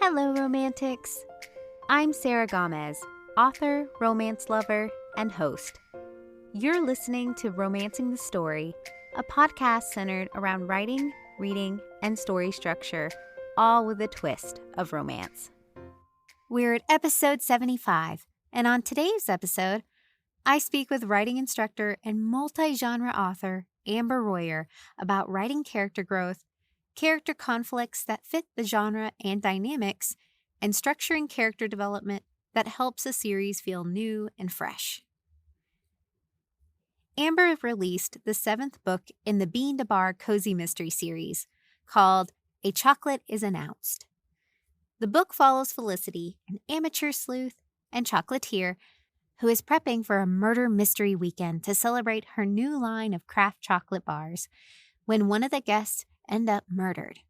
Hello, Romantics. I'm Sarah Gomez, author, romance lover, and host. You're listening to Romancing the Story, a podcast centered around writing, reading, and story structure, all with a twist of romance. We're at episode 75, and on today's episode, I speak with writing instructor and multi-genre author Amber Royer about writing character growth, character conflicts that fit the genre and dynamics, and structuring character development that helps a series feel new and fresh. Amber released the 7th book in the Bean to Bar Cozy Mystery series called A Chocolate is Announced. The book follows Felicity, an amateur sleuth and chocolatier who is prepping for a murder mystery weekend to celebrate her new line of craft chocolate bars when one of the guests end up murdered.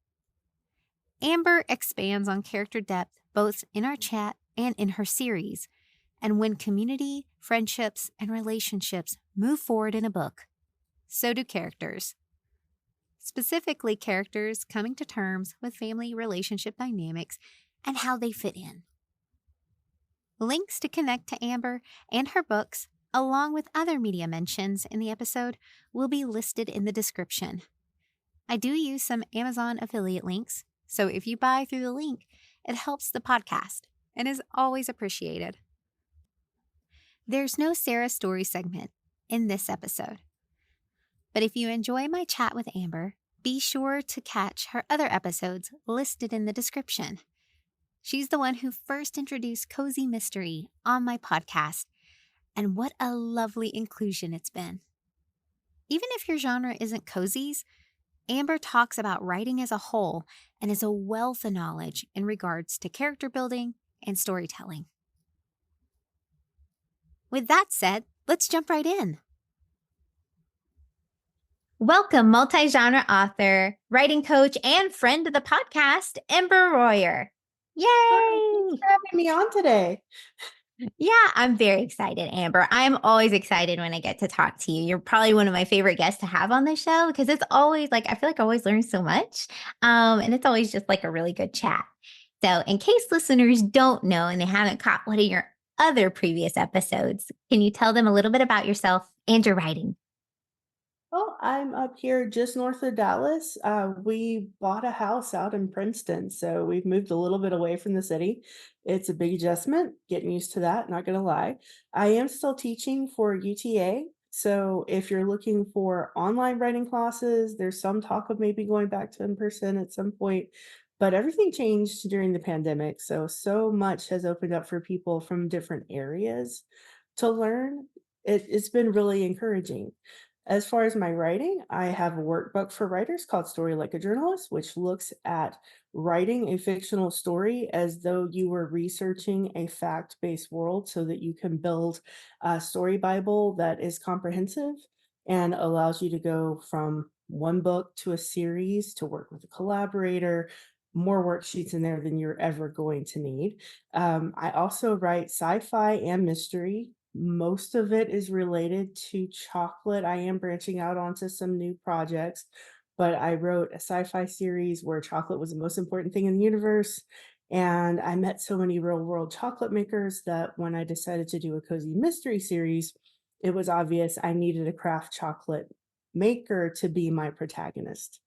Amber expands on character depth both in our chat and in her series, and when community, friendships, and relationships move forward in a book, so do characters. Specifically, characters coming to terms with family relationship dynamics and how they fit in. Links to connect to Amber and her books, along with other media mentions in the episode, will be listed in the description. I do use some Amazon affiliate links, so if you buy through the link, it helps the podcast and is always appreciated. There's no Sarah story segment in this episode, but if you enjoy my chat with Amber, be sure to catch her other episodes listed in the description. She's the one who first introduced Cozy Mystery on my podcast, and what a lovely inclusion it's been. Even if your genre isn't cozies, Amber talks about writing as a whole and is a wealth of knowledge in regards to character building and storytelling. With that said, let's jump right in. Welcome, multi-genre author, writing coach, and friend of the podcast, Amber Royer. Yay! Thanks for having me on today. Yeah, I'm very excited, Amber. I'm always excited when I get to talk to you. You're probably one of my favorite guests to have on the show because it's always I feel like I always learn so much. And it's always just like a really good chat. So in case listeners don't know and they haven't caught one of your other previous episodes, can you tell them a little bit about yourself and your writing? Well, I'm up here just north of Dallas. We bought a house out in Princeton, so we've moved a little bit away from the city. It's a big adjustment, getting used to that, not gonna lie. I am still teaching for UTA, so if you're looking for online writing classes, there's some talk of maybe going back to in person at some point, but everything changed during the pandemic, so much has opened up for people from different areas to learn. It's been really encouraging. As far as my writing, I have a workbook for writers called Story Like a Journalist, which looks at writing a fictional story as though you were researching a fact-based world so that you can build a story Bible that is comprehensive and allows you to go from one book to a series to work with a collaborator, more worksheets in there than you're ever going to need. I also write sci-fi and mystery. Most of it is related to chocolate. I am branching out onto some new projects, but I wrote a sci-fi series where chocolate was the most important thing in the universe. And I met so many real world chocolate makers that when I decided to do a cozy mystery series, it was obvious I needed a craft chocolate maker to be my protagonist.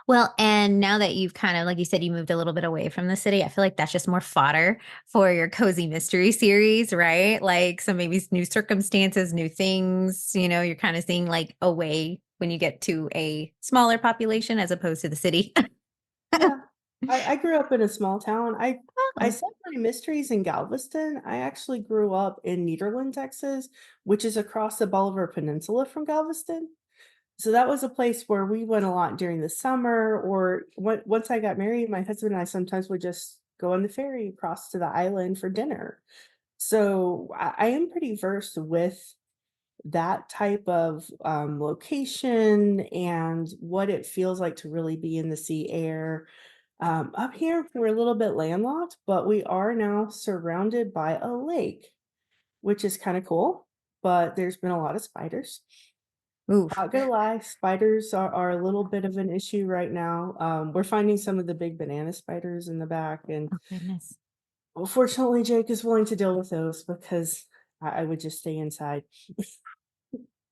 Well, and now that you've kind of, like you said, you moved a little bit away from the city, I feel like that's just more fodder for your cozy mystery series, right? Like, so maybe new circumstances, new things, you're kind of seeing like a way when you get to a smaller population as opposed to the city. Yeah. I grew up in a small town. I Oh, set my mysteries in Galveston. I actually grew up in Nederland, Texas, which is across the Bolivar Peninsula from Galveston. So that was a place where we went a lot during the summer, or once I got married, my husband and I sometimes would just go on the ferry across to the island for dinner. So I am pretty versed with that type of location and what it feels like to really be in the sea air. Up here, we're a little bit landlocked, but we are now surrounded by a lake, which is kind of cool. But there's been a lot of spiders. Oof. Not gonna lie, spiders are a little bit of an issue right now. We're finding some of the big banana spiders in the back, and Oh, goodness. fortunately, Jake is willing to deal with those because I would just stay inside.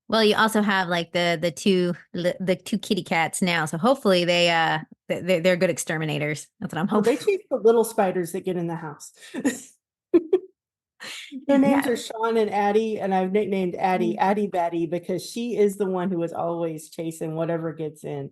Well, you also have like the two kitty cats now, so hopefully they're good exterminators. That's what I'm Oh, they hoping. chase the little spiders that get in the house. Their names Yeah. are Sean and Addie, and I've nicknamed Addie Addie Batty because she is the one who is always chasing whatever gets in.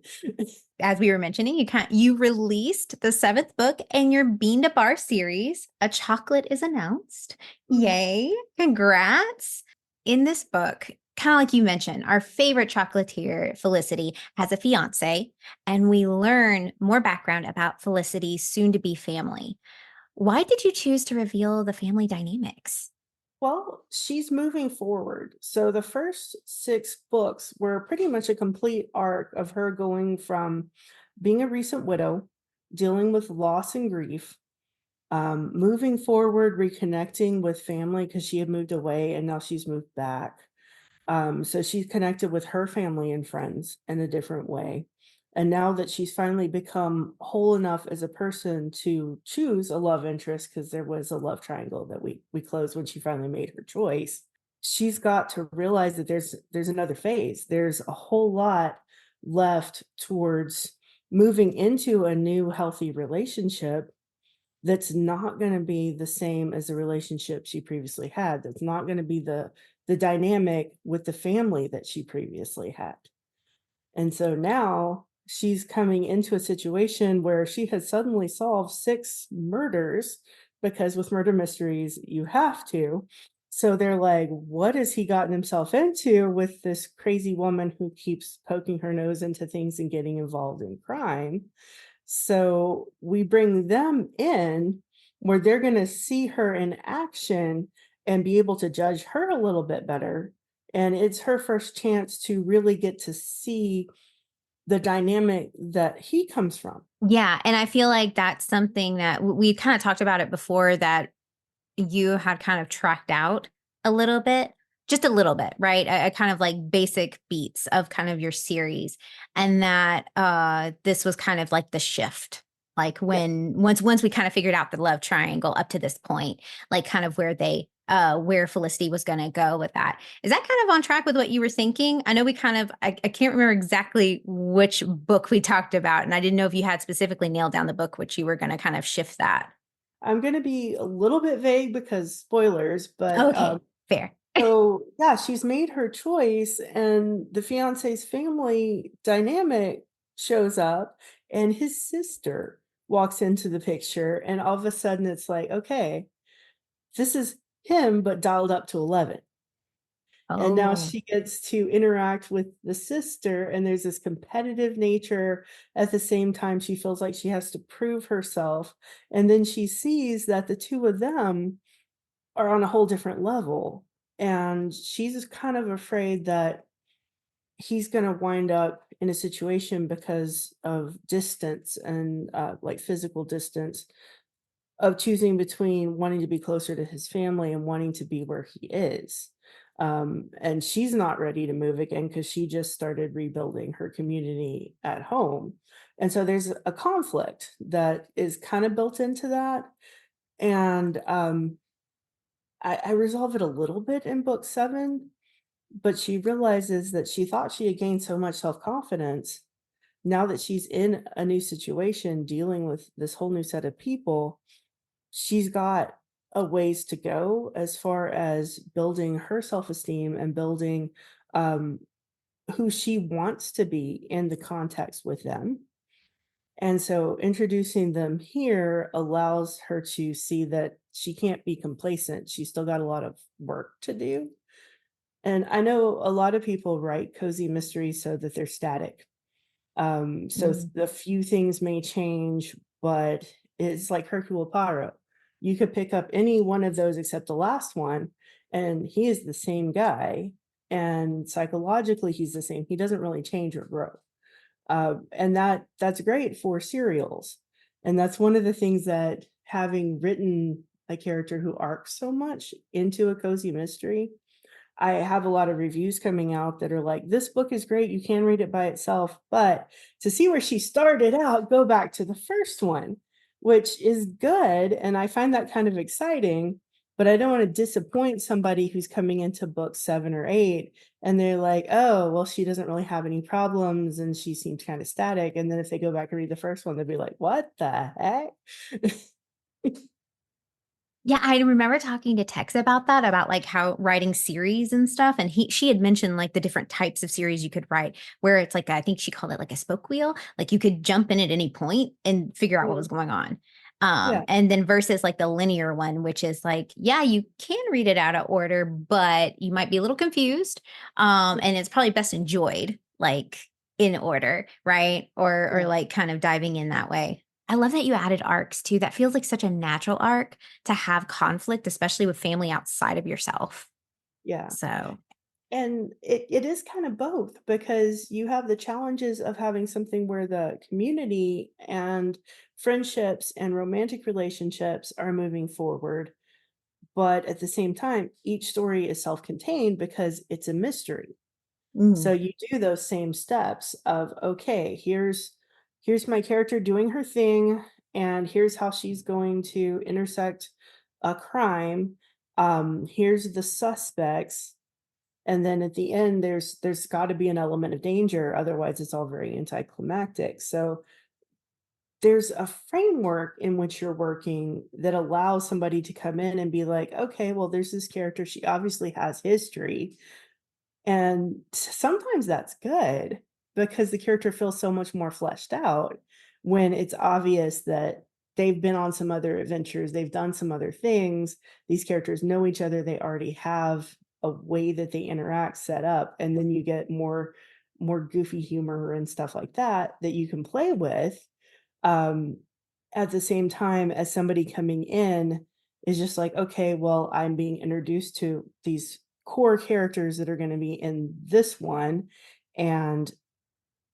As we were mentioning, you released the seventh book in your Bean to Bar series. A chocolate is announced. Yay! Congrats! In this book, kind of like you mentioned, our favorite chocolatier, Felicity, has a fiance, and we learn more background about Felicity's soon-to-be family. Why did you choose to reveal the family dynamics? Well, she's moving forward. So the first 6 books were pretty much a complete arc of her going from being a recent widow, dealing with loss and grief, moving forward, reconnecting with family because she had moved away and now she's moved back. So she's connected with her family and friends in a different way. And now that she's finally become whole enough as a person to choose a love interest, because there was a love triangle that we closed when she finally made her choice, she's got to realize that there's another phase. There's a whole lot left towards moving into a new healthy relationship that's not gonna be the same as the relationship she previously had, that's not gonna be the dynamic with the family that she previously had. And so now she's coming into a situation where she has suddenly solved 6 murders, because with murder mysteries, you have to. So they're like, "What has he gotten himself into with this crazy woman who keeps poking her nose into things and getting involved in crime?" So we bring them in where they're going to see her in action and be able to judge her a little bit better. And it's her first chance to really get to see the dynamic that he comes from. Yeah, and I feel like that's something that we kind of talked about it before that you had kind of tracked out a little bit, just a little bit, right? A kind of like basic beats of kind of your series. And that this was kind of like the shift. Like Yeah, when once we kind of figured out the love triangle up to this point, like kind of where Felicity was gonna go with that. Is that kind of on track with what you were thinking? I know we kind of I can't remember exactly which book we talked about, and I didn't know if you had specifically nailed down the book which you were gonna kind of shift that. I'm going to be a little bit vague because spoilers, but Okay, fair. so yeah, she's made her choice, and the fiance's family dynamic shows up, and his sister walks into the picture, and all of a sudden it's like, okay, this is him, but dialed up to 11. And now Oh. she gets to interact with the sister, and there's this competitive nature. At the same time, she feels like she has to prove herself. And then she sees that the two of them are on a whole different level. And she's just kind of afraid that he's going to wind up in a situation because of distance and like physical distance, of choosing between wanting to be closer to his family and wanting to be where he is. And she's not ready to move again because she just started rebuilding her community at home. And so there's a conflict that is kind of built into that. And I resolve it a little bit in book 7, but she realizes that she thought she had gained so much self confidence. Now that she's in a new situation dealing with this whole new set of people, she's got a ways to go as far as building her self-esteem and building um, who she wants to be in the context with them. And so introducing them here allows her to see that she can't be complacent. She's still got a lot of work to do. And I know a lot of people write cozy mysteries so that they're static. Mm. The few things may change, but it's like Hercule Poirot. You could pick up any one of those except the last one, and he is the same guy. And psychologically, he's the same. He doesn't really change or grow. And that's great for serials. And that's one of the things that having written a character who arcs so much into a cozy mystery, I have a lot of reviews coming out that are like, "This book is great, you can read it by itself, but to see where she started out, go back to the first one," which is good, and I find that kind of exciting, but I don't wanna disappoint somebody who's coming into book 7 or 8, and they're like, "Oh, well, she doesn't really have any problems, and she seems kinda static," and then if they go back and read the first one, they'll be like, "What the heck?" Yeah, I remember talking to Tex about that, about, like, how writing series and stuff, and she had mentioned, like, the different types of series you could write, where it's like, I think she called it, like, a spoke wheel, like, you could jump in at any point and figure out what Mm, was going on. yeah, And then versus, like, the linear one, which is like, yeah, you can read it out of order, but you might be a little confused, yeah, and it's probably best enjoyed, like, in order, right? Or, yeah. like, kind of diving in that way. I love that you added arcs too, that feels like such a natural arc to have conflict, especially with family outside of yourself. Yeah. So, And it is kind of both because you have the challenges of having something where the community and friendships and romantic relationships are moving forward. But at the same time, each story is self contained because it's a mystery. So mm, you do those same steps of, okay, here's my character doing her thing, and here's how she's going to intersect a crime. Here's the suspects, and then at the end, there's got to be an element of danger, otherwise it's all very anticlimactic. So there's a framework in which you're working that allows somebody to come in and be like, okay, well, there's this character. She obviously has history. And sometimes that's good because the character feels so much more fleshed out when it's obvious that they've been on some other adventures, they've done some other things. These characters know each other, they already have a way that they interact set up, and then you get more goofy humor and stuff like that that you can play with. Um, at the same time as somebody coming in is just like, okay, well, I'm being introduced to these core characters that are going to be in this one, and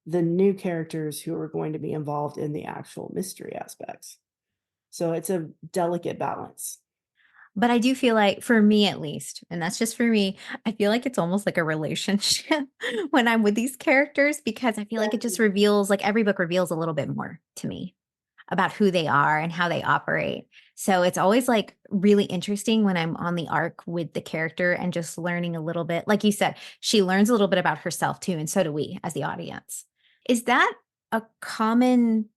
the new characters who are going to be involved in the actual mystery aspects. So it's a delicate balance. but I do feel like, for me at least, and that's just for me, I feel like it's almost like a relationship when I'm with these characters, because I feel like it just reveals, like, every book reveals a little bit more to me about who they are and how they operate. So it's always, like, really interesting when I'm on the arc with the character and just learning a little bit. Like you said, she learns a little bit about herself too, and so do we as the audience. Is that a common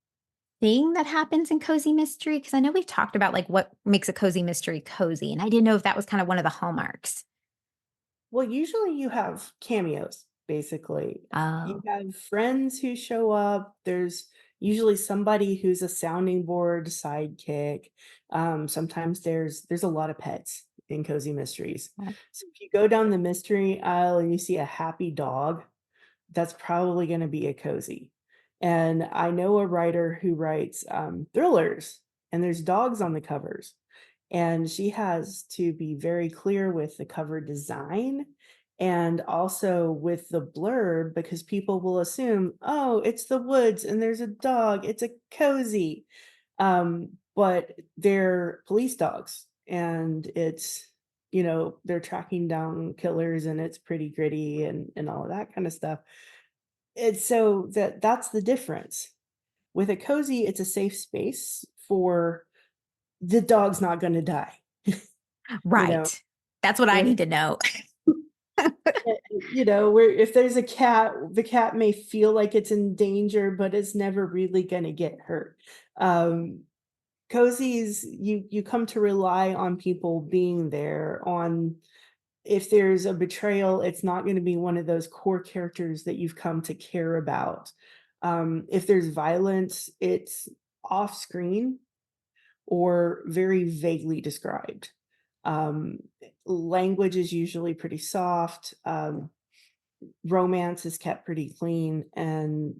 thing that happens in cozy mystery? Because I know we've talked about, like, what makes a cozy mystery cozy, and I didn't know if that was kind of one of the hallmarks. Well, usually you have cameos, basically. You Oh, have friends who show up. There's usually somebody who's a sounding board sidekick. Sometimes there's a lot of pets in cozy mysteries. well, So if you go down the mystery aisle and you see a happy dog, that's probably going to be a cozy. And I know a writer who writes thrillers, and there's dogs on the covers. And she has to be very clear with the cover design and also with the blurb because people will assume, oh, it's the woods and there's a dog, it's a cozy. But they're police dogs, and it's, they're tracking down killers, and it's pretty gritty and all of that kind of stuff. It's so that's the difference. With a cozy, it's a safe space for the dog's not going to die. You know, right. That's what I if need to know. where if there's a cat, the cat may feel like it's in danger, but it's never really gonna get hurt. Um, Cozies, you come to rely on people being there. On if there's a betrayal, it's not gonna be one of those core characters that you've come to care about. If there's violence, it's off screen or very vaguely described. Um, Language is usually pretty soft. Romance is kept pretty clean, and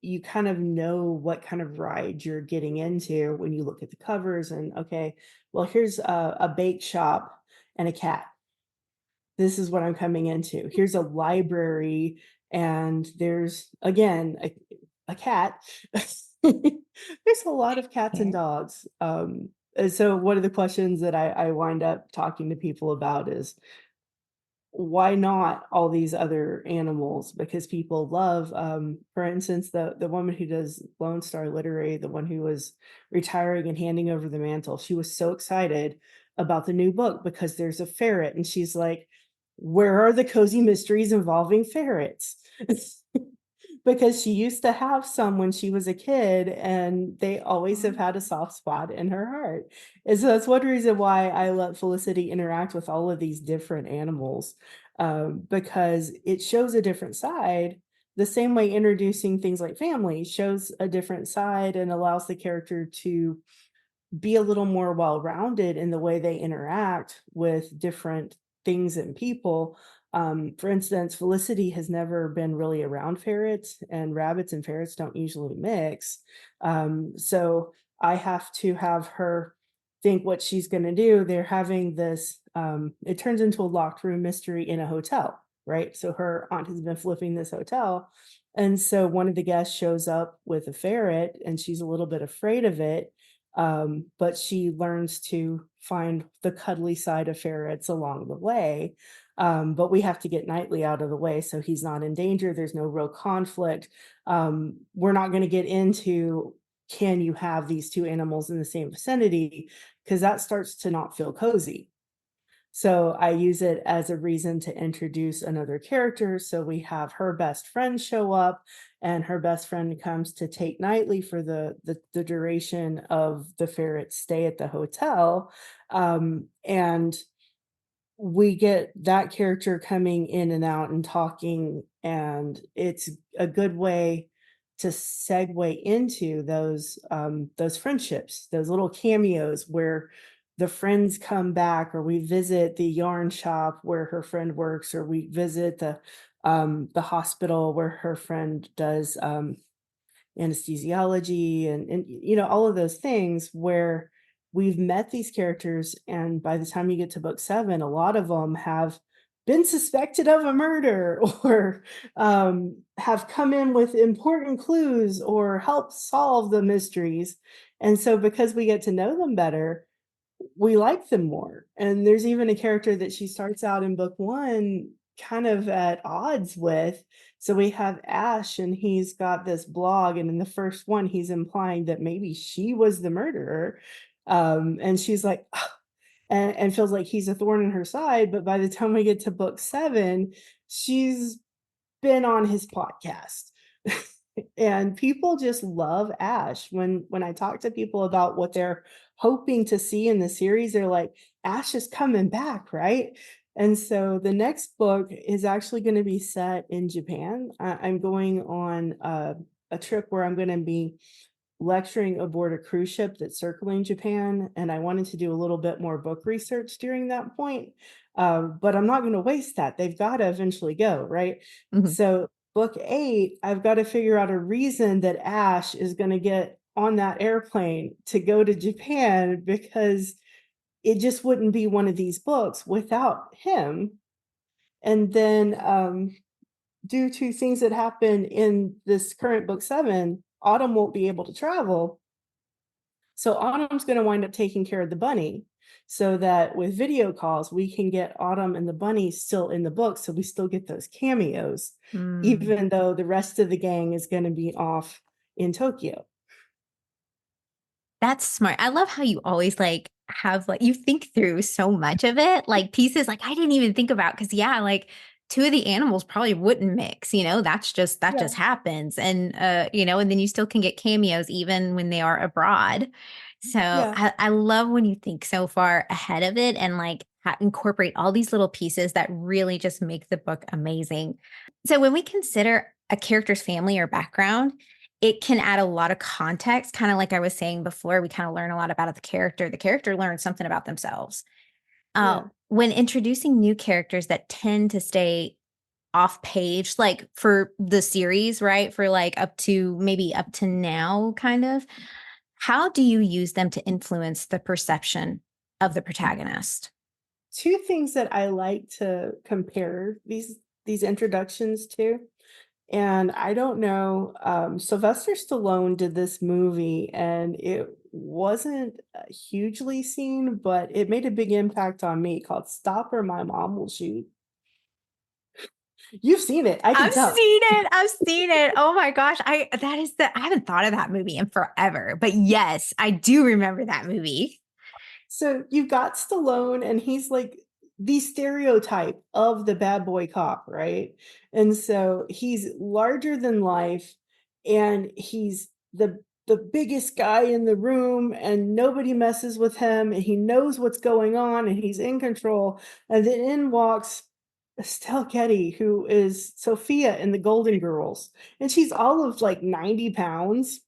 you kind of know what kind of ride you're getting into when you look at the covers. And okay, well, here's a bake shop and a cat. This is what I'm coming into. Here's a library, and there's again a cat. There's a lot of cats and Yeah. dogs. And so one of the questions that I wind up talking to people about is, why not all these other animals? Because people love, for instance, the woman who does Lone Star Literary, the one who was retiring and handing over the mantle, she was so excited about the new book because there's a ferret, and she's like, "Where are the cozy mysteries involving ferrets?" Because she used to have some when she was a kid, and they always have had a soft spot in her heart. And so that's one reason why I let Felicity interact with all of these different animals, because it shows a different side. The same way introducing things like family shows a different side and allows the character to be a little more well-rounded in the way they interact with different things and people. For instance, Felicity has never been really around ferrets, and rabbits and ferrets don't usually mix. So I have to have her think what she's going to do. They're having this, it turns into a locked room mystery in a hotel, right? So her aunt has been flipping this hotel. And so one of the guests shows up with a ferret, and she's a little bit afraid of it, but she learns to find the cuddly side of ferrets along the way. But we have to get Knightley out of the way so he's not in danger. There's no real conflict. We're not going to get into, can you have these two animals in the same vicinity? Because that starts to not feel cozy. So I use it as a reason to introduce another character. So we have her best friend show up, and her best friend comes to take Knightley for the duration of the ferret's stay at the hotel. And we get that character coming in and out and talking, and it's a good way to segue into those friendships, those little cameos where the friends come back, or we visit the yarn shop where her friend works, or we visit the hospital where her friend does anesthesiology, and all of those things where we've met these characters, and by the time you get to book 7, a lot of them have been suspected of a murder or have come in with important clues or help solve the mysteries. And so because we get to know them better, we like them more. And there's even a character that she starts out in book 1 kind of at odds with. So we have Ash, and he's got this blog, and in the first one, he's implying that maybe she was the murderer. And she's like, "Ugh," and feels like he's a thorn in her side. But by the time we get to book 7, she's been on his podcast. And people just love Ash. When I talk to people about what they're hoping to see in the series, they're like, "Ash is coming back, right?" And so the next book is actually gonna be set in Japan. I'm going on a trip where I'm gonna be lecturing aboard a cruise ship that's circling Japan, and I wanted to do a little bit more book research during that point. But I'm not going to waste that. They've got to eventually go, right? Mhm. So, book 8, I've got to figure out a reason that Ash is going to get on that airplane to go to Japan, because it just wouldn't be one of these books without him. And then, due to things that happen in this current book 7, Autumn won't be able to travel, so Autumn's gonna wind up taking care of the bunny, so that with video calls, we can get Autumn and the bunny still in the book, so we still get those cameos, Mm. even though the rest of the gang is gonna be off in Tokyo. That's smart. I love how you always, like, have, like you think through so much of it, like, pieces, like, I didn't even think about because yeah, like, 2 of the animals probably wouldn't mix, that Yeah, just happens, and, and then you still can get cameos even when they are abroad. So, yeah. I love when you think so far ahead of it and, like, incorporate all these little pieces that really just make the book amazing. So, when we consider a character's family or background, it can add a lot of context, kinda like I was saying before, we kinda learn a lot about the character learns something about themselves. Yeah. When introducing new characters that tend to stay off page, like, for the series, right, for, like, up to now, kind of, how do you use them to influence the perception of the protagonist? 2 things that I like to compare these introductions to, and I don't know, Sylvester Stallone did this movie, and it wasn't, hugely seen, but it made a big impact on me, called Stop or My Mom Will Shoot. You've seen it, I can I've tell. seen it. I've seen it. Oh my gosh. I haven't thought of that movie in forever. But yes, I do remember that movie. So you've got Stallone, and he's like the stereotype of the bad boy cop, right? And so he's larger than life, and he's the biggest guy in the room, and nobody messes with him, and he knows what's going on, and he's in control. And then in walks Estelle Getty, who is Sophia in the Golden Girls, and she's all of like 90 pounds.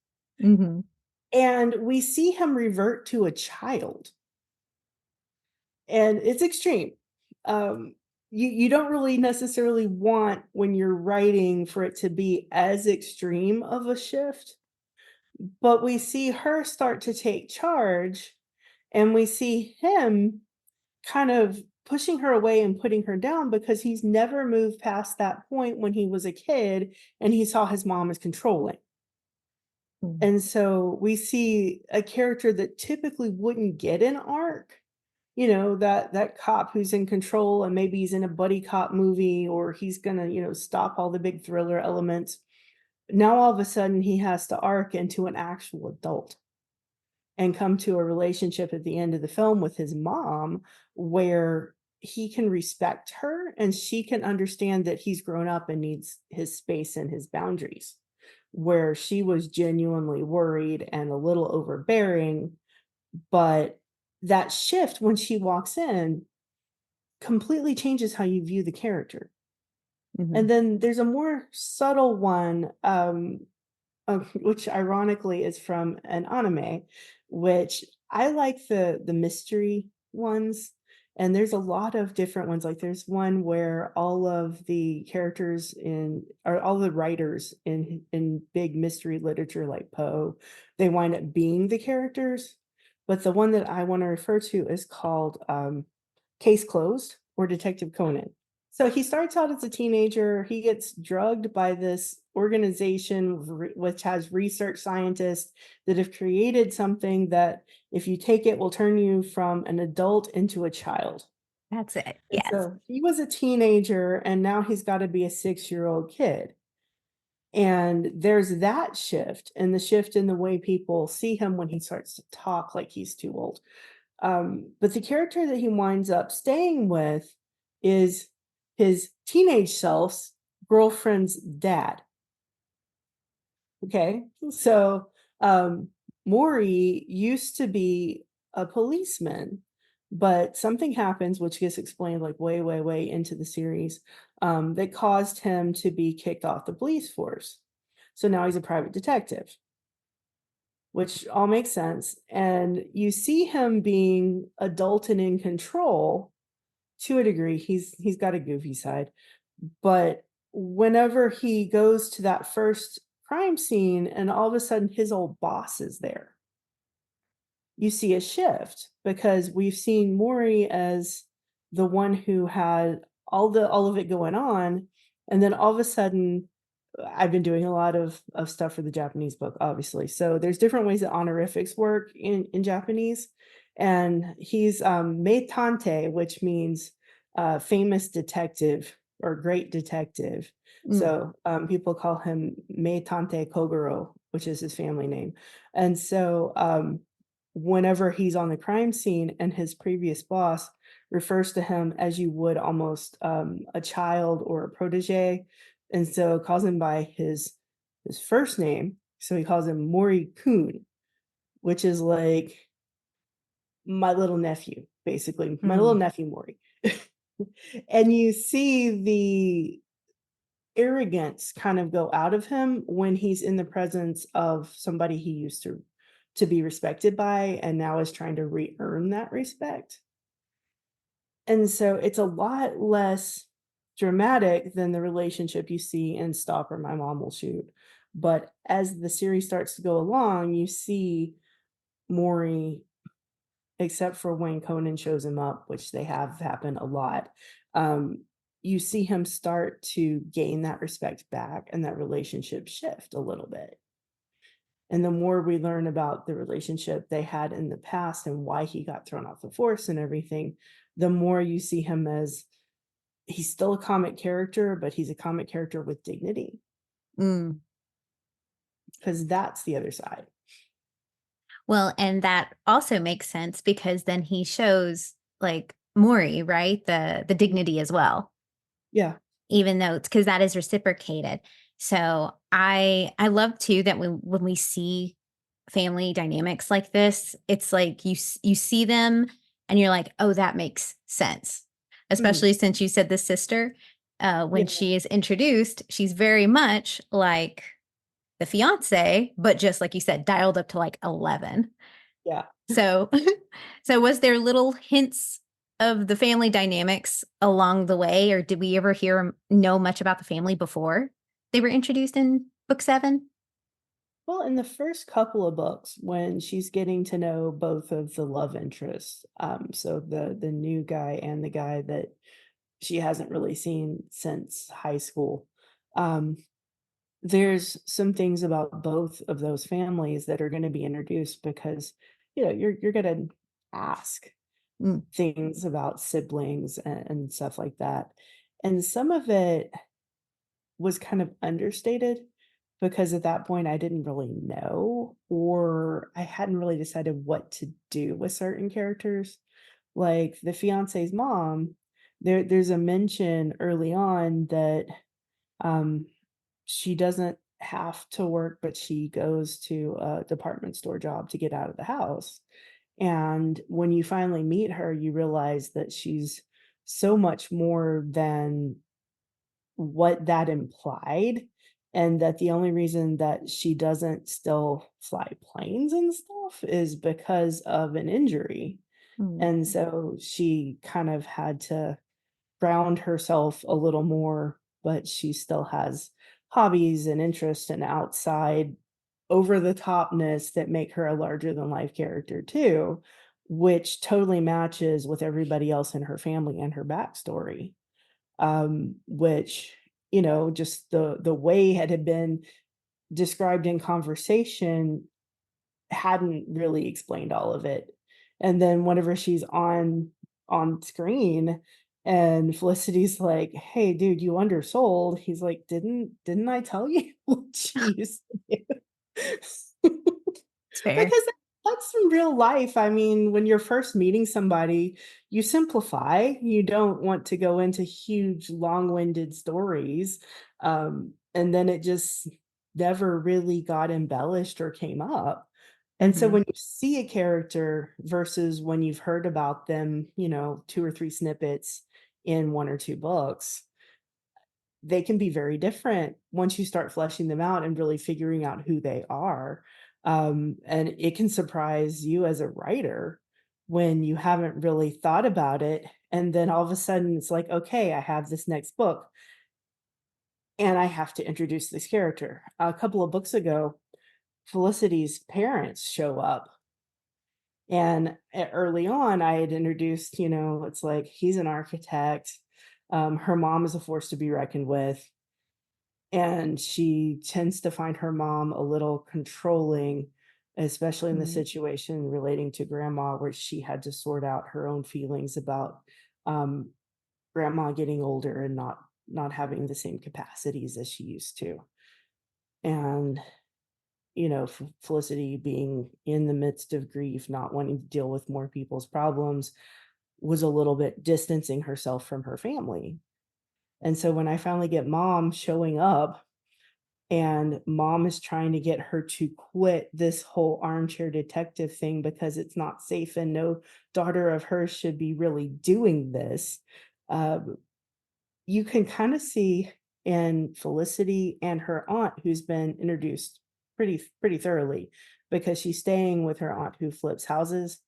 Mhm. And we see him revert to a child, and it's extreme. Um, you don't really necessarily want, when you're writing, for it to be as extreme of a shift, but we see her start to take charge, and we see him kind of pushing her away and putting her down because he's never moved past that point when he was a kid and he saw his mom as controlling. Mm. And so we see a character that typically wouldn't get an arc, that cop who's in control, and maybe he's in a buddy cop movie, or he's gonna, stop all the big thriller elements. Now all of a sudden he has to arc into an actual adult and come to a relationship at the end of the film with his mom, where he can respect her and she can understand that he's grown up and needs his space and his boundaries. Where she was genuinely worried and a little overbearing, but that shift when she walks in completely changes how you view the character. And Mhm. then there's a more subtle one, which ironically is from an anime, which I like the mystery ones. And there's a lot of different ones. Like there's one where all of the characters in, or all the writers in big mystery literature like Poe, they wind up being the characters. But the one that I want to refer to is called Case Closed, or Detective Conan. So he starts out as a teenager. He gets drugged by this organization which has research scientists that have created something that, if you take it, will turn you from an adult into a child. That's it. And Yes. so he was a teenager, and now he's got to be a 6-year-old kid. And there's that shift, and the shift in the way people see him when he starts to talk like he's too old. But the character that he winds up staying with is his teenage self's girlfriend's dad. Okay. So Maury used to be a policeman, but something happens, which gets explained like way, way, way into the series, that caused him to be kicked off the police force. So now he's a private detective, which all makes sense. And you see him being adult and in control to a degree. He's got a goofy side, but whenever he goes to that first crime scene and all of a sudden his old boss is there, you see a shift because we've seen Maury as the one who had all of it going on, and then all of a sudden, I've been doing a lot of stuff for the Japanese book, obviously. So there's different ways that honorifics work in Japanese, and he's meitante, which means famous detective or great detective. Mm. So people call him Meitante Kogoro, which is his family name. And so whenever he's on the crime scene and his previous boss refers to him as you would almost a child or a protege, and so calls him by his first name. So he calls him Mori Kun, which is like my little nephew, basically my little Mm. nephew Mori. And you see the arrogance kind of go out of him when he's in the presence of somebody he used to be respected by, and now is trying to re-earn that respect. And so it's a lot less dramatic than the relationship you see in Stop or My Mom Will Shoot. But as the series starts to go along, you see Maury, except for when Conan shows him up, which they have happened a lot. Um, you see him start to gain that respect back and that relationship shift a little bit. And the more we learn about the relationship they had in the past and why he got thrown off the force and everything, the more you see him as he's still a comic character, but he's a comic character with dignity, Mm. because that's the other side. Well, and that also makes sense because then he shows like Maury, right? The dignity as well, Yeah. even though it's because that is reciprocated. So I love too that when we see family dynamics like this, it's like you see them and you're like, oh, that makes sense. Mhm. Especially since you said the sister, Yeah. when she is introduced, she's very much like the fiance, but just like you said, dialed up to like 11. Yeah. So, so was there little hints of the family dynamics along the way, or did we ever know much about the family before they were introduced in book 7? Well, in the first couple of books, when she's getting to know both of the love interests, so the new guy and the guy that she hasn't really seen since high school, um, there's some things about both of those families that are going to be introduced because you're going to ask Mm, things about siblings and stuff like that, and some of it was kind of understated because at that point I didn't really know, or I hadn't really decided what to do with certain characters. Like the fiance's mom, there's a mention early on that um she doesn't have to work, but she goes to a department store job to get out of the house. And when you finally meet her, you realize that she's so much more than what that implied, and that the only reason that she doesn't still fly planes and stuff is because of an injury. mm, And so she kind of had to ground herself a little more, but she still has hobbies and interests and outside over the topness that make her a larger than life character too, which totally matches with everybody else in her family and her backstory. Which, just the way it had been described in conversation hadn't really explained all of it. And then whenever she's on screen and Felicity's like, "Hey, dude, you undersold." He's like, "Didn't I tell you what she used to do?" it's fair. Because that's from real life. I mean, when you're first meeting somebody, you simplify. You don't want to go into huge, long-winded stories. And then it just never really got embellished or came up. And so Hmm. when you see a character versus when you've heard about them, two or three snippets in one or two books, they can be very different once you start fleshing them out and really figuring out who they are. And it can surprise you as a writer when you haven't really thought about it. And then all of a sudden it's like, okay, I have this next book and I have to introduce this character. A couple of books ago, Felicity's parents show up. And early on, I had introduced, it's like he's an architect. Her mom is a force to be reckoned with, and she tends to find her mom a little controlling, especially in the Mm. situation relating to grandma, where she had to sort out her own feelings about um, grandma getting older and not having the same capacities as she used to. And Felicity being in the midst of grief, not wanting to deal with more people's problems, was a little bit distancing herself from her family. And so when I finally get mom showing up, and mom is trying to get her to quit this whole armchair detective thing because it's not safe and no daughter of hers should be really doing this. Um, you can kind of see in Felicity and her aunt, who's been introduced pretty thoroughly, because she's staying with her aunt who flips houses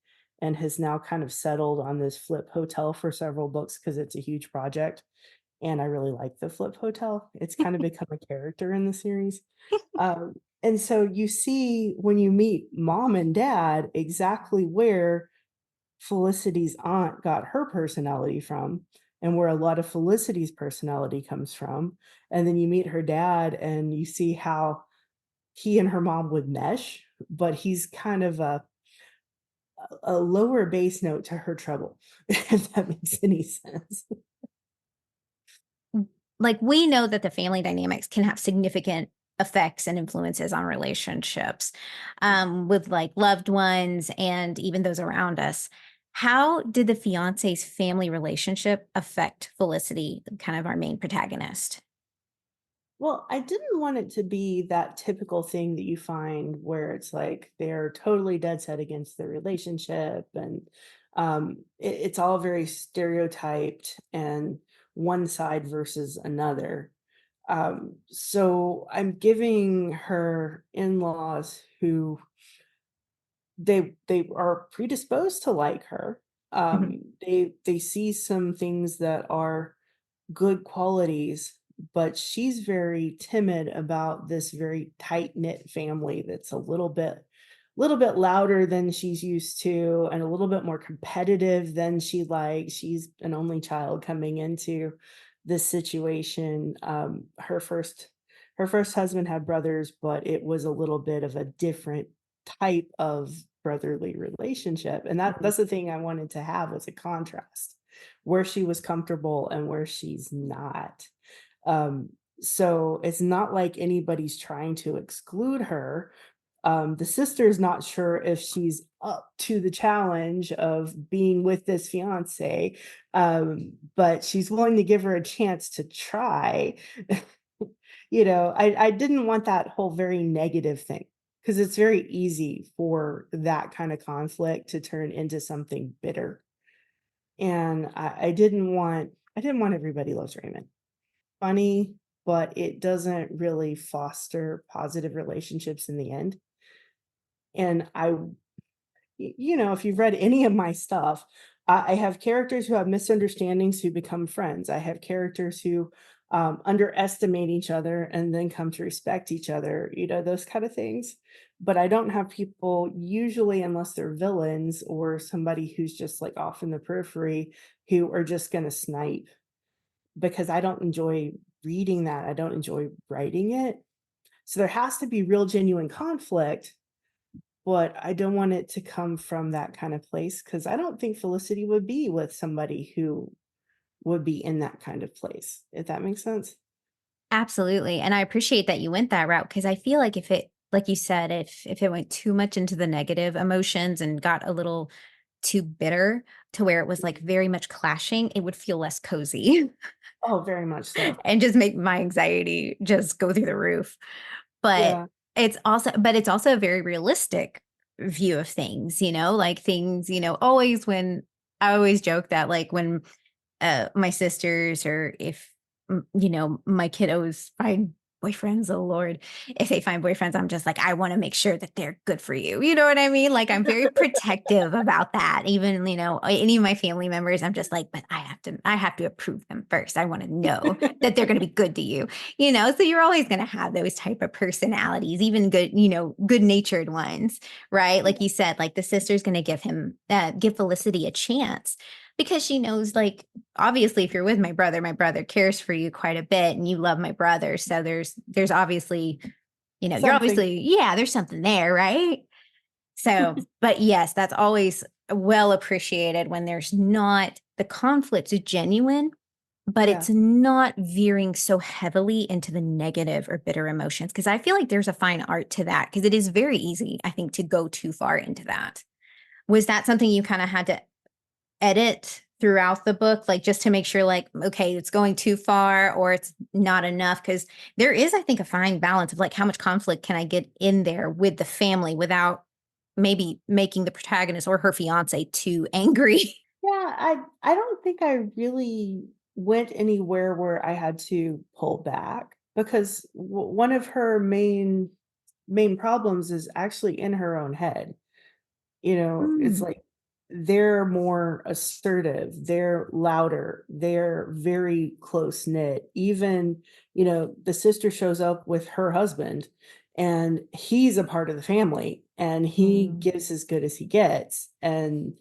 and has now kind of settled on this flip hotel for several books because it's a huge project. And I really like the flip hotel. It's kind of become a character in the series. And so you see when you meet mom and dad exactly where Felicity's aunt got her personality from and where a lot of Felicity's personality comes from. And then you meet her dad and you see how he and her mom would mesh, but he's kind of a lower bass note to her treble, if that makes any sense. like we know that the family dynamics can have significant effects and influences on relationships with like loved ones and even those around us. How did the fiance's family relationship affect Felicity, kind of our main protagonist? Well, I didn't want it to be that typical thing that you find where it's like they're totally dead set against the relationship and it's all very stereotyped and one side versus another. So I'm giving her in-laws who they are predisposed to like her. Mhm. They see some things that are good qualities, but she's very timid about this very tight-knit family that's a little bit louder than she's used to and a little bit more competitive than she likes. She's an only child coming into this situation. Her first husband had brothers, but it was a little bit of a different type of brotherly relationship. And Mhm. that's the thing I wanted to have was a contrast where she was comfortable and where she's not. Um, so it's not like anybody's trying to exclude her. The sister's not sure if she's up to the challenge of being with this fiance, but she's willing to give her a chance to try. I didn't want that whole very negative thing because it's very easy for that kind of conflict to turn into something bitter. And I didn't want everybody loves Raymond. Funny, but it doesn't really foster positive relationships in the end. And if you've read any of my stuff, I have characters who have misunderstandings who become friends. I have characters who underestimate each other and then come to respect each other, those kind of things. But I don't have people, usually, unless they're villains or somebody who's just like off in the periphery, who are just going to snipe because I don't enjoy reading that. I don't enjoy writing it. So there has to be real genuine conflict, but I don't want it to come from that kind of place because I don't think Felicity would be with somebody who would be in that kind of place, if that makes sense. Absolutely. And I appreciate that you went that route because I feel like if it, like you said, if it went too much into the negative emotions and got a little too bitter to where it was like very much clashing, it would feel less cozy Oh, very much so. and just make my anxiety just go through the roof. But Yeah. it's also a very realistic view of things, like things, always when I always joke that like when my sisters or if my kiddos find boyfriends, oh lord, if they find boyfriends, I'm just like I want to make sure that they're good for you, you know what I mean? Like I'm very protective about that. Even any of my family members, I'm just like, but I have to approve them first. I want to know that they're going to be good to you, so you're always going to have those type of personalities, even good, good natured ones, right? Like you said, like the sister's going to give Felicity a chance because she knows, like, obviously if you're with my brother cares for you quite a bit and you love my brother, so there's obviously, you're Something. obviously, yeah, there's something there, right? So but yes, that's always well appreciated when there's not the conflict is genuine, but Yeah. it's not veering so heavily into the negative or bitter emotions because I feel like there's a fine art to that because it is very easy, I think, to go too far into that. Was that something you kind of had to edit throughout the book, like just to make sure, like, okay, it's going too far or it's not enough? Because there is, I think, a fine balance of like how much conflict can I get in there with the family without maybe making the protagonist or her fiance too angry. Yeah, I don't think I really went anywhere where I had to pull back because one of her main problems is actually in her own head. It's Mm. like they're more assertive, they're louder, they're very close knit. Even, the sister shows up with her husband and he's a part of the family and he Mm. gives as good as he gets. And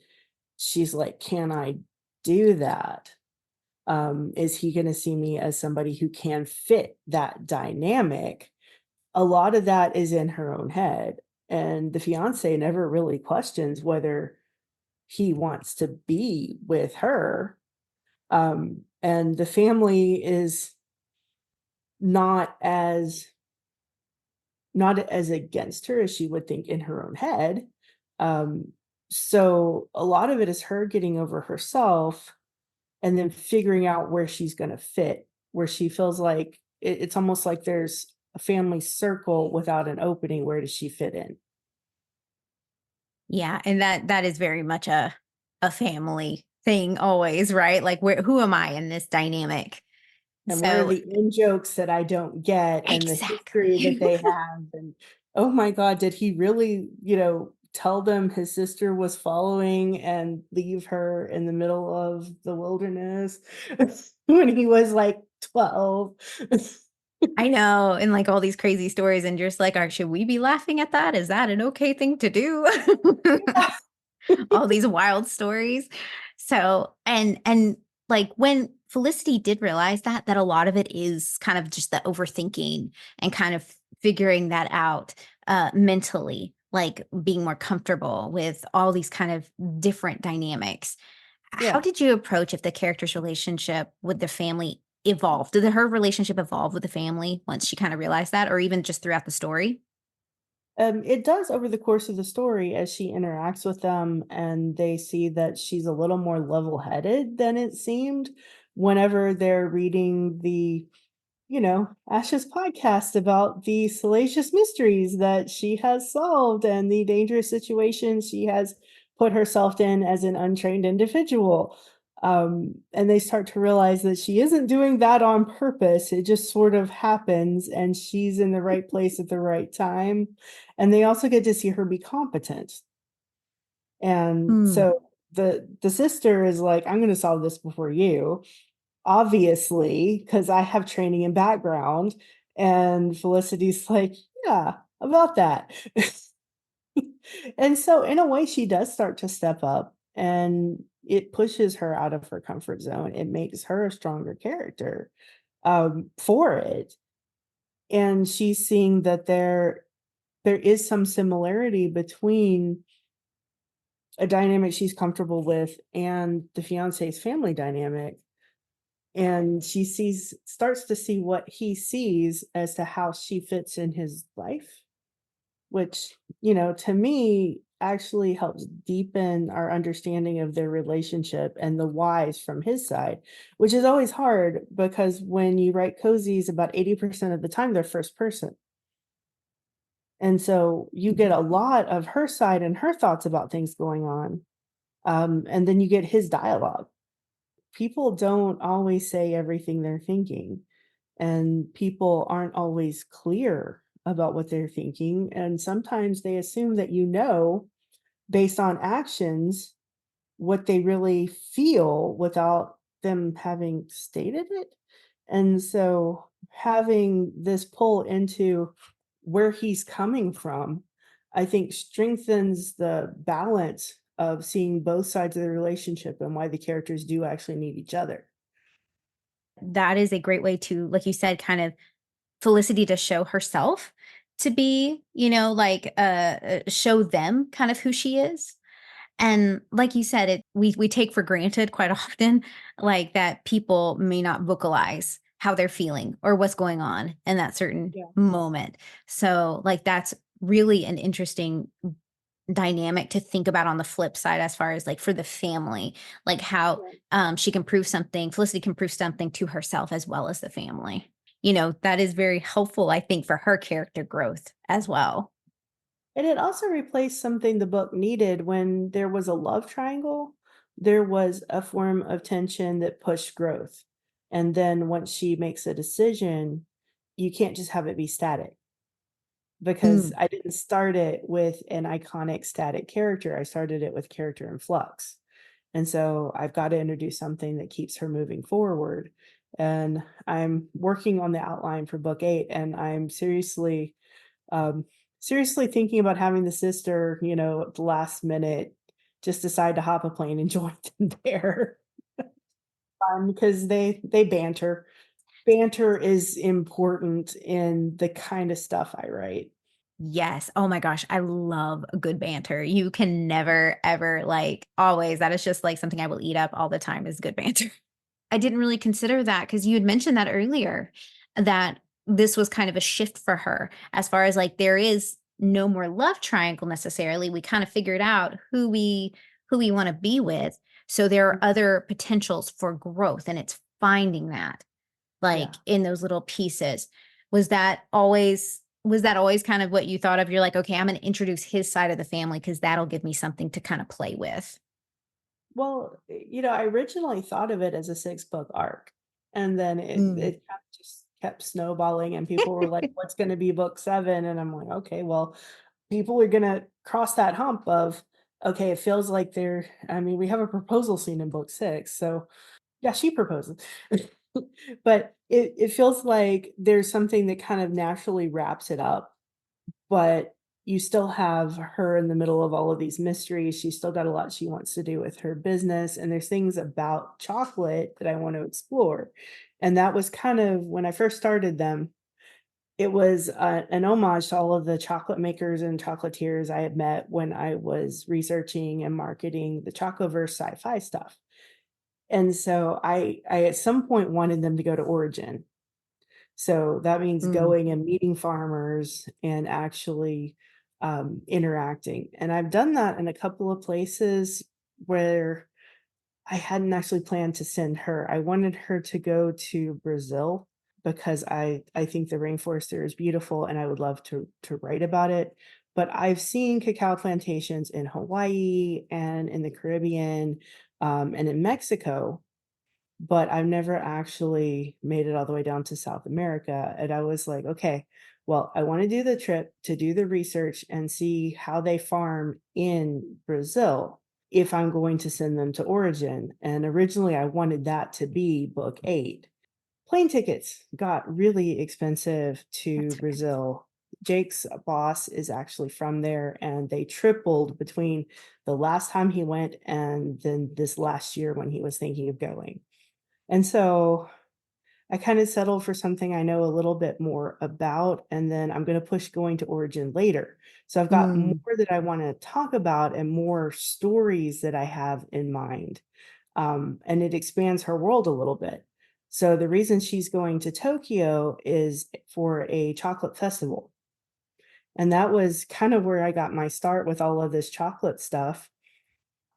she's like, can I do that? Is he going to see me as somebody who can fit that dynamic? A lot of that is in her own head. And the fiance never really questions whether he wants to be with her. And the family is not as not as against her as she would think in her own head. Um, so a lot of it is her getting over herself and then figuring out where she's going to fit, where she feels like it's almost like there's a family circle without an opening. Where does she fit in? Yeah, and that is very much a family thing always, right? Like who am I in this dynamic? And where are So the in jokes that I don't get and the history that exactly. they have? And oh my God, did he really, tell them his sister was following and leave her in the middle of the wilderness when he was like 12? I know, and like all these crazy stories, and just like, should we be laughing at that? Is that an okay thing to do? All these wild stories. So, and like when Felicity did realize that a lot of it is kind of just the overthinking and kind of figuring that out mentally, like being more comfortable with all these kind of different dynamics. How Yeah. did you approach if the character's relationship with the family evolved? Did her relationship evolve with the family once she kind of realized that, or even just throughout the story? It does over the course of the story as she interacts with them and they see that she's a little more level-headed than it seemed whenever they're reading Ash's podcast about the salacious mysteries that she has solved and the dangerous situations she has put herself in as an untrained individual. And they start to realize that she isn't doing that on purpose. It just sort of happens, and she's in the right place at the right time. And they also get to see her be competent. And Hmm. so the sister is like, I'm going to solve this before you, obviously, because I have training and background. And Felicity's like, yeah, about that. And so, in a way, she does start to step up and it pushes her out of her comfort zone. It makes her a stronger character for it. And she's seeing that there is some similarity between a dynamic she's comfortable with and the fiance's family dynamic, and she starts to see what he sees as to how she fits in his life, which, to me actually helps deepen our understanding of their relationship and the whys from his side, which is always hard because when you write cozies, about 80% of the time they're first person. And so you get a lot of her side and her thoughts about things going on. And then you get his dialogue. People don't always say everything they're thinking, and people aren't always clear about what they're thinking. And sometimes they assume that based on actions, what they really feel without them having stated it. And so having this pull into where he's coming from, I think strengthens the balance of seeing both sides of the relationship and why the characters do actually need each other. That is a great way to, like you said, kind of Felicity to show herself to be, like show them kind of who she is. And like you said, we take for granted quite often, like that people may not vocalize how they're feeling or what's going on in that certain Yeah. moment. So like that's really an interesting dynamic to think about on the flip side as far as like for the family, like how Yeah. she can prove something, Felicity can prove something to herself as well as the family. That is very helpful, I think, for her character growth as well. And it also replaced something the book needed. When there was a love triangle, there was a form of tension that pushed growth. And then once she makes a decision, you can't just have it be static, because Mm. I didn't start it with an iconic static character. I started it with character in flux. And so I've got to introduce something that keeps her moving forward. And I'm working on the outline for book 8, and I'm um, seriously thinking about having the sister, at the last minute, just decide to hop a plane and join them there. Because they banter. Banter is important in the kind of stuff I write. Yes. Oh my gosh. I love a good banter. You can never, ever, like, always. That is just like something I will eat up all the time is good banter. I didn't really consider that because you had mentioned that earlier, that this was kind of a shift for her as far as like there is no more love triangle necessarily. We kind of figured out who we want to be with. So there are other potentials for growth and it's finding that like Yeah. in those little pieces. Was that always kind of what you thought of? You're like, okay, I'm going to introduce his side of the family because that'll give me something to kind of play with. Well, I originally thought of it as a 6-book arc, and then Mm. it kind of just kept snowballing, and people were like, "What's gonna be book 7?" And I'm like, "Okay, well, people are gonna cross that hump of, okay, it feels like they're I mean, we have a proposal scene in book 6, so yeah, she proposes." But it feels like there's something that kind of naturally wraps it up, but you still have her in the middle of all of these mysteries. She's still got a lot she wants to do with her business, and there's things about chocolate that I want to explore. And that was kind of when I first started them, it was an homage to all of the chocolate makers and chocolatiers I had met when I was researching and marketing the Chocoverse sci-fi stuff. And so I at some point wanted them to go to Origin. So that means Mm, going and meeting farmers and actually interacting. And I've done that in a couple of places where I hadn't actually planned to send her. I wanted her to go to Brazil because I think the rainforest there is beautiful and I would love to write about it. But I've seen cacao plantations in Hawaii and in the Caribbean and in Mexico, but I've never actually made it all the way down to South America, and I was like, "Okay, well, I wanna do the trip to do the research and see how they farm in Brazil if I'm going to send them to Origin," and originally, I wanted that to be book 8. Plane tickets got really expensive to that's fair. Brazil. Jake's boss is actually from there, and they tripled between the last time he went and then this last year when he was thinking of going. And so I kind of settled for something I know a little bit more about, and then I'm going to push going to Origin later. So I've got more Mm, that I want to talk about and more stories that I have in mind. And it expands her world a little bit. So the reason she's going to Tokyo is for a chocolate festival. And that was kind of where I got my start with all of this chocolate stuff.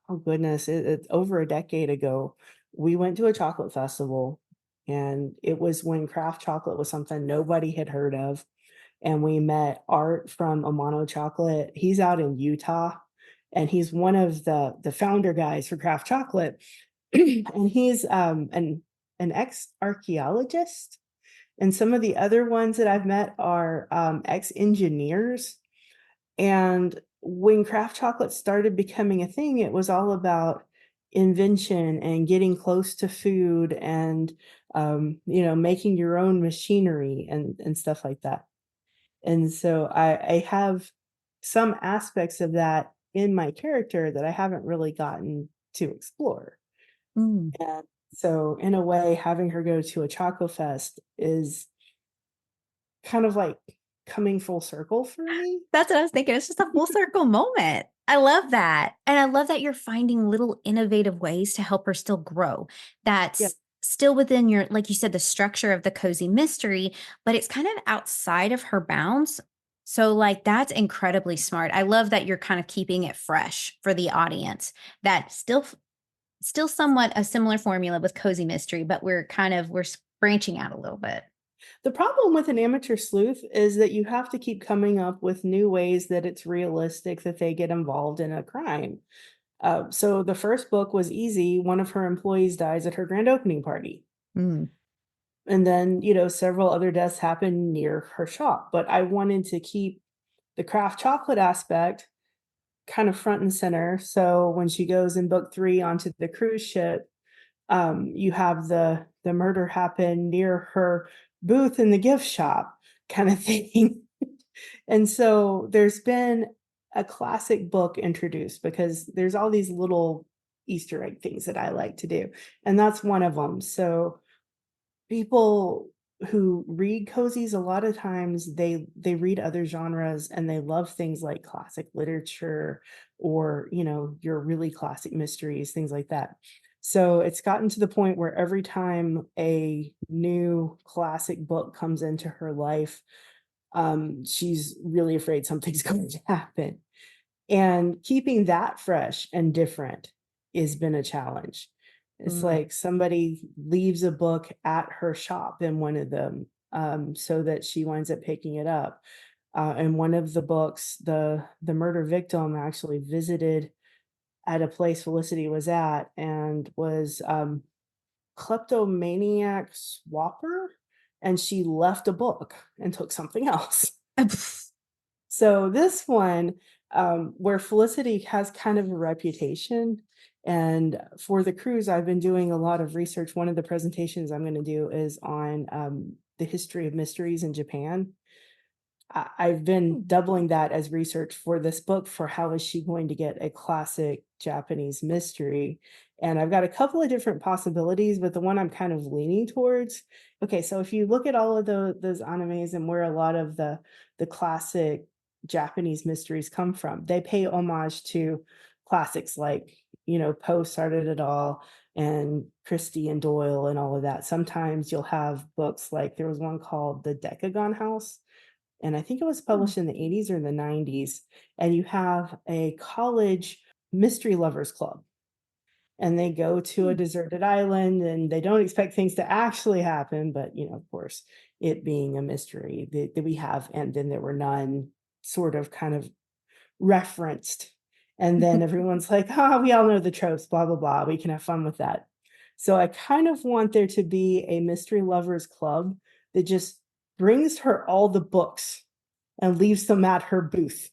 Oh goodness, it's over a decade ago. We went to a chocolate festival, and it was when craft chocolate was something nobody had heard of. And we met Art from Amano Chocolate. He's out in Utah, and he's one of the founder guys for craft chocolate. And he's an ex archaeologist. And some of the other ones that I've met are ex engineers, and when craft chocolate started becoming a thing, it was all about invention and getting close to food and making your own machinery and stuff like that. And so I have some aspects of that in my character that I haven't really gotten to explore. mm. And so in a way, having her go to a Choco Fest is kind of like coming full circle for me. That's what I was thinking. It's just a full circle moment. I love that. And I love that you're finding little innovative ways to help her still grow. Yeah. That's still within your, like you said, the structure of the cozy mystery, but it's kind of outside of her bounds. So, like, that's incredibly smart. I love that you're kind of keeping it fresh for the audience. That still somewhat a similar formula with cozy mystery, but we're branching out a little bit. The problem with an amateur sleuth is that you have to keep coming up with new ways that it's realistic that they get involved in a crime. So the first book was easy. One of her employees dies at her grand opening party. Mm, And then, several other deaths happen near her shop. But I wanted to keep the craft chocolate aspect kind of front and center. So when she goes in book 3 onto the cruise ship, you have the murder happen near her booth in the gift shop kind of thing. And so there's been a classic book introduced because there's all these little Easter egg things that I like to do. And that's one of them. So people who read cozies a lot of times they read other genres and they love things like classic literature or your really classic mysteries, things like that. So it's gotten to the point where every time a new classic book comes into her life, she's really afraid something's going to happen. And keeping that fresh and different has been a challenge. It's Mm. like somebody leaves a book at her shop in one of them, so that she winds up picking it up. In one of the books, the murder victim actually visited at a place Felicity was at and was kleptomaniac swapper, and she left a book and took something else. So this one, where Felicity has kind of a reputation, and for the cruise, I've been doing a lot of research. One of the presentations I'm going to do is on the history of mysteries in Japan. I've been doubling that as research for this book for how is she going to get a classic Japanese mystery. And I've got a couple of different possibilities, but the one I'm kind of leaning towards. Okay, so if you look at all of those animes and where a lot of the classic Japanese mysteries come from, they pay homage to classics like, Poe started it all, and Christie and Doyle and all of that. Sometimes you'll have books like there was one called The Decagon House, and I think it was Hmm. published in the 80s or the 90s, and you have a college mystery lovers club, and they go to a Hmm. deserted island, and they don't expect things to actually happen, but, of course, it being a mystery that we have, and then there were none sort of kind of referenced, and then everyone's like, "Ah, we all know the tropes, blah, blah, blah, we can have fun with that." So I kind of want there to be a mystery lovers club that just brings her all the books and leaves them at her booth.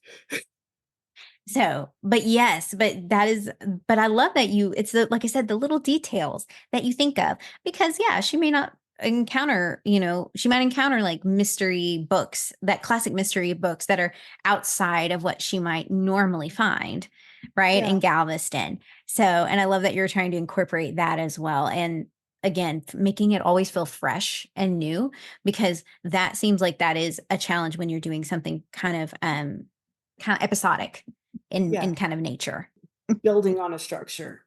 So, but yes, but I love that it's like I said, the little details that you think of because yeah, she may not encounter, she might encounter like mystery books, that classic mystery books that are outside of what she might normally find, right? Yeah, In Galveston. So, and I love that you're trying to incorporate that as well. And again, making it always feel fresh and new because that seems like that is a challenge when you're doing something kind of episodic in yeah, kind of nature building on a structure.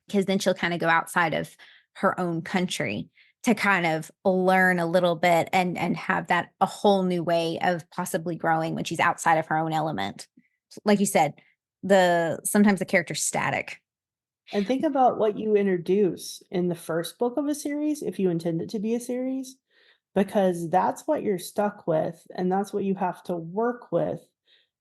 because then she'll kind of go outside of her own country to kind of learn a little bit and have that a whole new way of possibly growing when she's outside of her own element. Like you said, the sometimes the character's static. And think about what you introduce in the first book of a series, if you intend it to be a series, because that's what you're stuck with, and that's what you have to work with.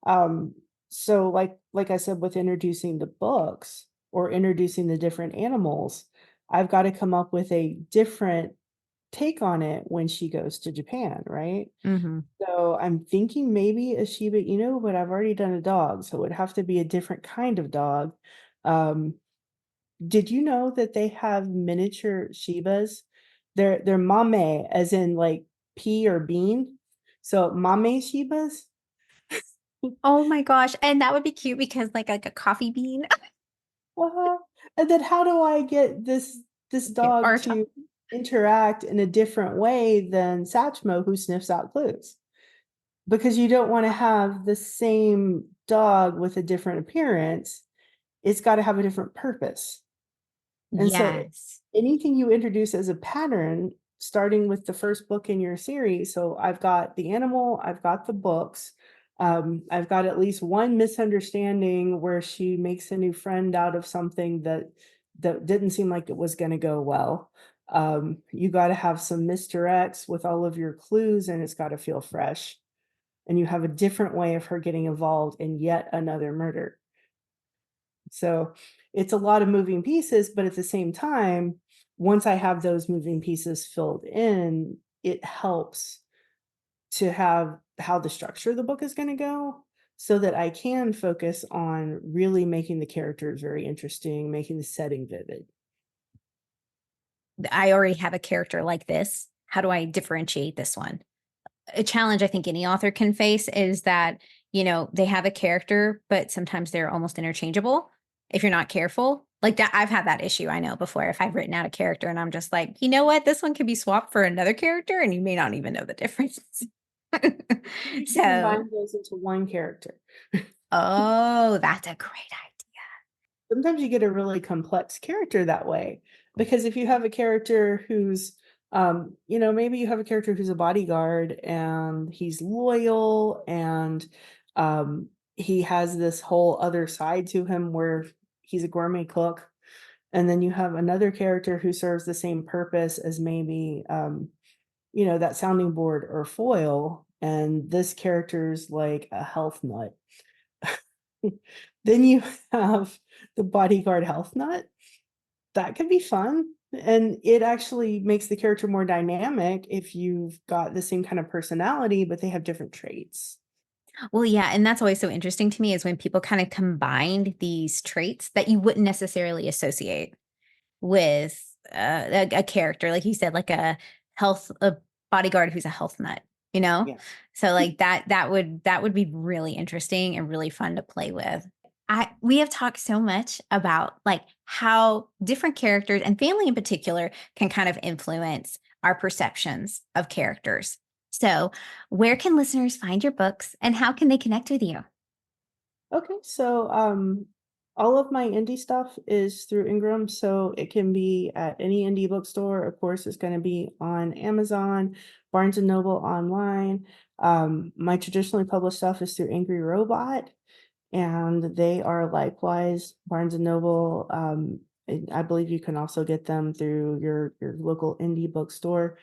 Um, so like I said, with introducing the books or introducing the different animals, I've got to come up with a different take on it when she goes to Japan, right? Mm-hmm. So I'm thinking maybe a Shiba Inu, but I've already done a dog, so it would have to be a different kind of dog. Um, did you know that they have miniature Shibas? They're mame, as in like pea or bean. So mame Shibas. Oh my gosh. And that would be cute because like a coffee bean. Uh-huh. And then how do I get this dog Or to interact in a different way than Satchmo, who sniffs out clues? Because you don't want to have the same dog with a different appearance. It's got to have a different purpose. And so yes. anything you introduce as a pattern, starting with the first book in your series, so I've got the animal, I've got the books, I've got at least one misunderstanding where she makes a new friend out of something that didn't seem like it was going to go well. You got to have some misdirects with all of your clues, and it's got to feel fresh. And you have a different way of her getting involved in yet another murder. So it's a lot of moving pieces, but at the same time, once I have those moving pieces filled in, it helps to have how the structure of the book is going to go so that I can focus on really making the characters very interesting, making the setting vivid. I already have a character like this. How do I differentiate this one? A challenge I think any author can face is that, they have a character, but sometimes they're almost interchangeable if you're not careful. Like that, I've had that issue, I know before. If I've written out a character and I'm just like, you know what, this one could be swapped for another character, and you may not even know the difference. You can So, combine those into one character. oh, that's a great idea. sometimes you get a really complex character that way. Because if you have a character who's, maybe you have a character who's a bodyguard and he's loyal and he has this whole other side to him where he's a gourmet cook. And then you have another character who serves the same purpose as maybe, that sounding board or foil. And this character's like a health nut. Then you have the bodyguard health nut. That could be fun, and it actually makes the character more dynamic if you've got the same kind of personality, but they have different traits. Well, yeah, and that's always so interesting to me is when people kind of combined these traits that you wouldn't necessarily associate with a character, like you said, like a bodyguard who's a health nut, you know? Yeah. So like that would be really interesting and really fun to play with. We have talked so much about like how different characters and family in particular can kind of influence our perceptions of characters. So, where can listeners find your books and how can they connect with you? Okay, so, all of my indie stuff is through Ingram, so it can be at any indie bookstore. Of course, it's gonna be on Amazon, Barnes& and Noble online. My traditionally published stuff is through Angry Robot, and they are likewise Barnes& and Noble. And I believe you can also get them through your local indie bookstore.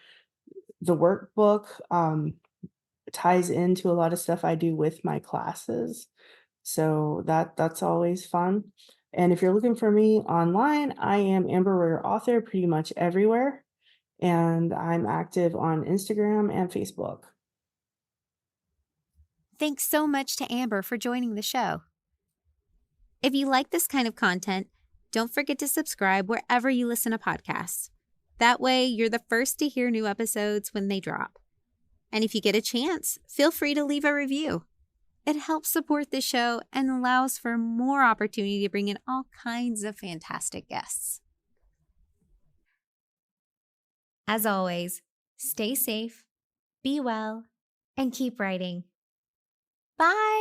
The workbook, ties into a lot of stuff I do with my classes. So that's always fun. And if you're looking for me online, I am Amber Rare Author pretty much everywhere. And I'm active on Instagram and Facebook. Thanks so much to Amber for joining the show. If you like this kind of content, don't forget to subscribe wherever you listen to podcasts. That way, you're the first to hear new episodes when they drop. And if you get a chance, feel free to leave a review. It helps support the show and allows for more opportunity to bring in all kinds of fantastic guests. As always, stay safe, be well, and keep writing. Bye!